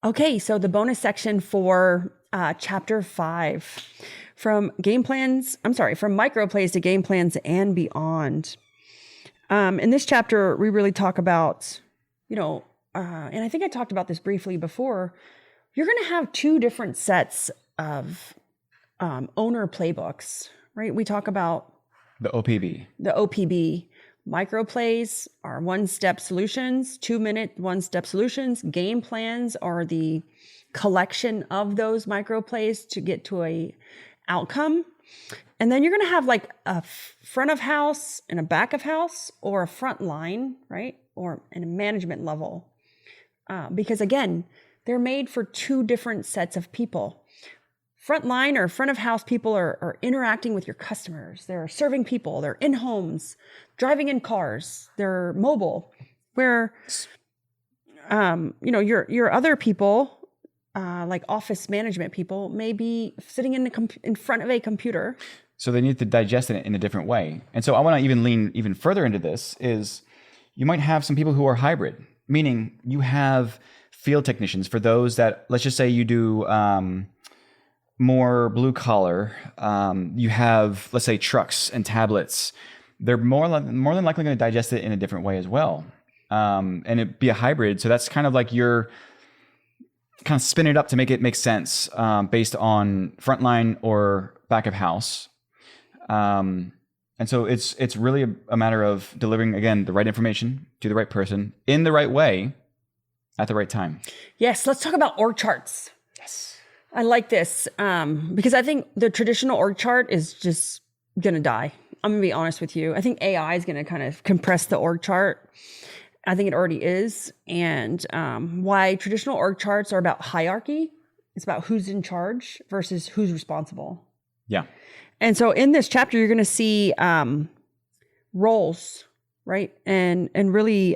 Okay, so the bonus section for chapter 5, from micro plays to game plans and beyond. In this chapter, we really talk about, and I think I talked about this briefly before. You're going to have two different sets of owner playbooks, right? We talk about the OPB. The OPB. Micro plays are one-step solutions, 2-minute one-step solutions. Game plans are the collection of those micro plays to get to a outcome. And then you're going to have like a front of house and a back of house, or a front line, right? Or in a management level. Because again, they're made for two different sets of people. Frontline or front of house people are interacting with your customers. They're serving people. They're in homes, driving in cars. They're mobile. Where, your other people, like office management people, may be sitting in front of a computer. So they need to digest it in a different way. And so I want to even lean even further into this. Is you might have some people who are hybrid, meaning you have field technicians for those that, let's just say you do more blue collar. You have, let's say, trucks and tablets. They're more than likely going to digest it in a different way as well. And it'd be a hybrid. So that's kind of like you're kind of spin it up to make it make sense based on frontline or back of house. And so it's really a matter of delivering, again, the right information to the right person in the right way at the right time. Yes, let's talk about org charts. Yes. I like this because I think the traditional org chart is just going to die. I'm going to be honest with you. I think AI is going to kind of compress the org chart. I think it already is. And why traditional org charts are about hierarchy. It's about who's in charge versus who's responsible. Yeah. And so in this chapter, you're going to see roles, right? And really,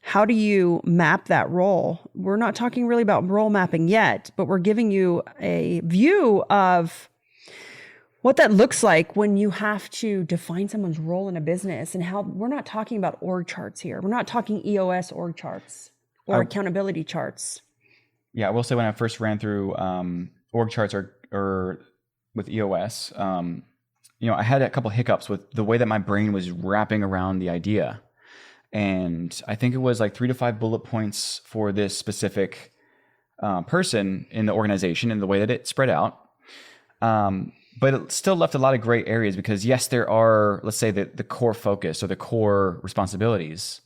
how do you map that role? We're not talking really about role mapping yet, but we're giving you a view of what that looks like when you have to define someone's role in a business, and how we're not talking about org charts here. We're not talking EOS org charts or accountability charts. Yeah, I will say when I first ran through org charts or with EOS, I had a couple hiccups with the way that my brain was wrapping around the idea. And I think it was like 3 to 5 bullet points for this specific person in the organization and the way that it spread out. But it still left a lot of gray areas because, yes, there are, let's say, the core focus or the core responsibilities,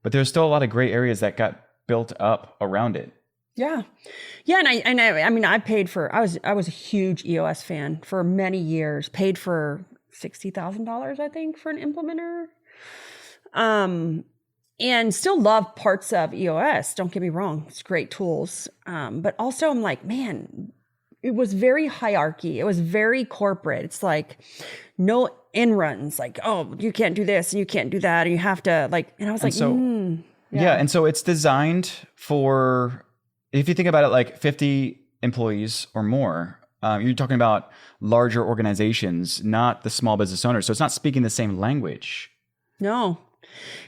but there's still a lot of gray areas that got built up around it. Yeah. Yeah. And I paid for, I was a huge EOS fan for many years, paid for $60,000, I think, for an implementer. And still love parts of EOS. Don't get me wrong. It's great tools. But also I'm like, man, it was very hierarchy. It was very corporate. It's like no end runs, like, oh, you can't do this and you can't do that. And you have to and I was like, yeah. And so it's designed for, if you think about it, like 50 employees or more, you're talking about larger organizations, not the small business owners. So it's not speaking the same language. No.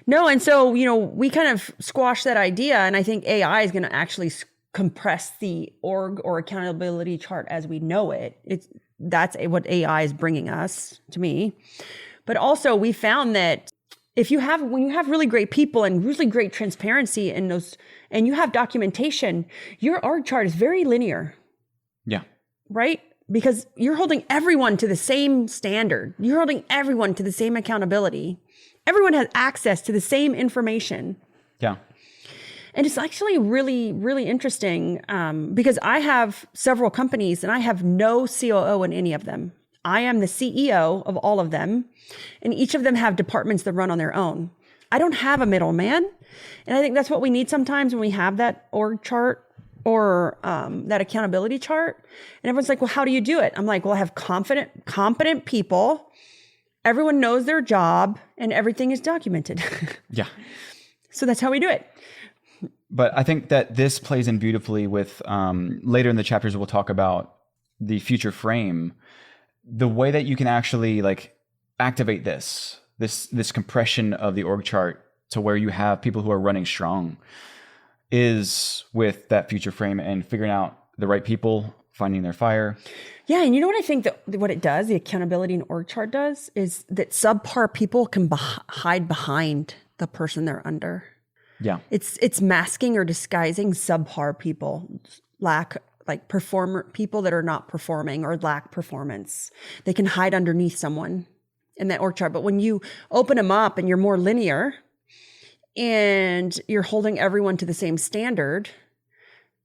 And so, we kind of squashed that idea. And I think AI is going to actually compress the org or accountability chart as we know it. That's what AI is bringing us, to me. But also we found that when you have really great people and really great transparency in those, and you have documentation, your org chart is very linear. Yeah. Right? Because you're holding everyone to the same standard. You're holding everyone to the same accountability. Everyone has access to the same information. Yeah. And it's actually really, really interesting because I have several companies and I have no COO in any of them. I am the CEO of all of them, and each of them have departments that run on their own. I don't have a middleman. And I think that's what we need sometimes when we have that org chart or that accountability chart. And everyone's like, well, how do you do it? I'm like, well, I have competent people. Everyone knows their job and everything is documented. Yeah. So that's how we do it. But I think that this plays in beautifully with later in the chapters, we'll talk about the future frame, the way that you can actually activate this compression of the org chart to where you have people who are running strong is with that future frame and figuring out the right people, finding their fire. Yeah, and you know what I think that what it does, the accountability and org chart does, is that subpar people can hide behind the person they're under. Yeah. It's masking or disguising subpar people, people that are not performing or lack performance. They can hide underneath someone in that org chart. But when you open them up and you're more linear and you're holding everyone to the same standard,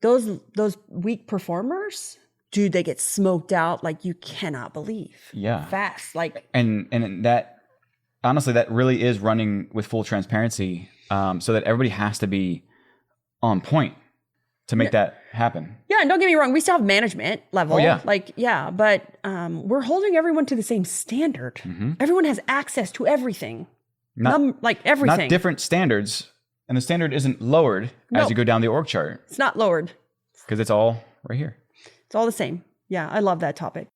those weak performers, dude, they get smoked out like you cannot believe. Yeah. Fast. And that, honestly, that really is running with full transparency, so that everybody has to be on point to make that happen. Yeah, and don't get me wrong, we still have management level. Oh, yeah. But we're holding everyone to the same standard. Mm-hmm. Everyone has access to everything. Everything. Not different standards. And the standard isn't lowered as you go down the org chart. It's not lowered. Because it's all right here. It's all the same. Yeah, I love that topic.